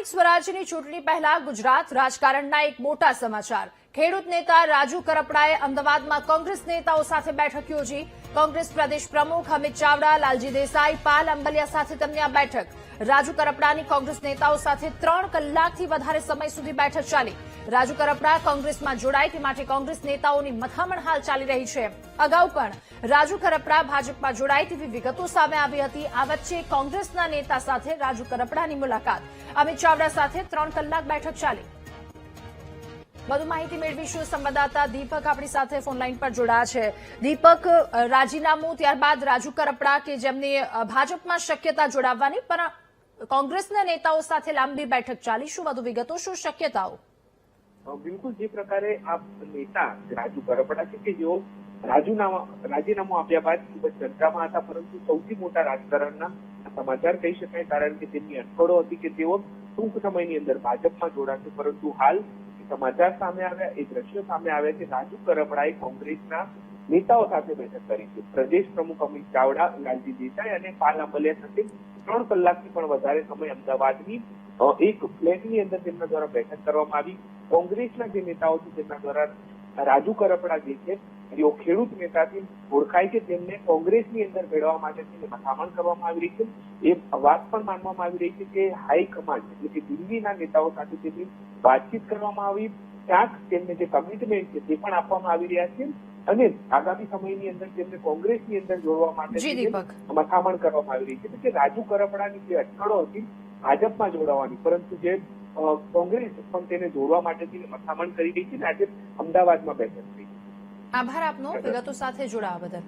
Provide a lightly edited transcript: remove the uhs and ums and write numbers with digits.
સ્થાનિક સ્વરાજ્યની ચૂંટણી પહેલા ગુજરાત રાજકારણના એક મોટા સમાચાર। ખેડૂત નેતા રાજુ કરપડાએ અમદાવાદમાં કોંગ્રેસ નેતાઓ સાથે બેઠક યોજી। કોંગ્રેસ પ્રદેશ પ્રમુખ અમિત ચાવડા, લાલજી દેસાઈ, પાલ અંબલિયા સાથે તેમની આ બેઠક। રાજુ કરપડાની કોંગ્રેસ નેતાઓ સાથે 3 કલાકથી વધારે સમય સુધી બેઠક ચાલી। રાજુ કરપડા કોંગ્રેસમાં જોડાય તે માટે કોંગ્રેસ નેતાઓની મથામણ હાલ ચાલી રહી છે। અગાઉ પણ રાજુ કરપડા ભાજપમાં જોડાય તેવી વિગતો સામે આવી હતી। આ વચ્ચે કોંગ્રેસના નેતા સાથે રાજુ કરપડાની મુલાકાત। અમિત ચાવડા સાથે 3 કલાક બેઠક ચાલી। વધુ માહિતી મેળવીશું। સંવાદદાતા દીપક આપણી સાથે ફોનલાઈન પર જોડાયા છે। દીપક, રાજીનામું ત્યારબાદ રાજુ કરપડા કે જેમની ભાજપમાં શક્યતા જોડાવવાની, પણ કોંગ્રેસના નેતાઓ સાથે લાંબી બેઠક ચાલી। શું વધુ વિગતો, શું શક્યતાઓ? બિલકુલ, જે પ્રકારે આ નેતા રાજુ કરપડા છે કે જેઓ રાજીનામું આપ્યા બાદ ખૂબ જ ચર્ચામાં હતા, પરંતુ સૌથી મોટા રાજકારણના સમાચાર કહી શકાય, કારણ કે તેમની અટકળો હતી કે તેઓ ટૂંક સમયની અંદર ભાજપમાં જોડાશે। પરંતુ હાલ સમાચાર સામે આવ્યા, એ દ્રશ્યો સામે આવ્યા કે રાજુ કરપડાએ કોંગ્રેસના નેતાઓ સાથે બેઠક કરી છે। પ્રદેશ પ્રમુખ અમિત ચાવડા, લાલજી દેસાઈ અને પાલ અંબલિયા સાથે 3 કલાકથી પણ વધારે સમય અમદાવાદની એક ફ્લેટની અંદર તેમના દ્વારા બેઠક કરવામાં આવી। કોંગ્રેસના જે નેતાઓ છે તેમના દ્વારા રાજુ કરપડા જે છે જેઓ ખેડૂત નેતાથી ઓળખાય છે, તેમને કોંગ્રેસની અંદર મેળવવા માટે મથામણ કરવામાં આવી રહી છે। એ વાત પણ માનવામાં આવી રહી છે કે હાઈકમાન્ડ એટલે કે દિલ્હીના નેતાઓ સાથે તેમની વાતચીત કરવામાં આવી। ક્યાંક તેમને જે કમિટમેન્ટ છે તે પણ આપવામાં આવી રહ્યા છે અને આગામી સમયની અંદર તેમને કોંગ્રેસની અંદર જોડવા માટે મથામણ કરવામાં આવી રહી છે કે રાજુ કરપડાની જે અટકળો હતી ભાજપમાં જોડાવાની, પરંતુ જે કોંગ્રેસ પણ તેને જોડવા માટેની મથામણ કરી રહી છે અને આજે અમદાવાદમાં બેઠક થઈ। આભાર આપનો વિગતો સાથે જોડાવા બદલ।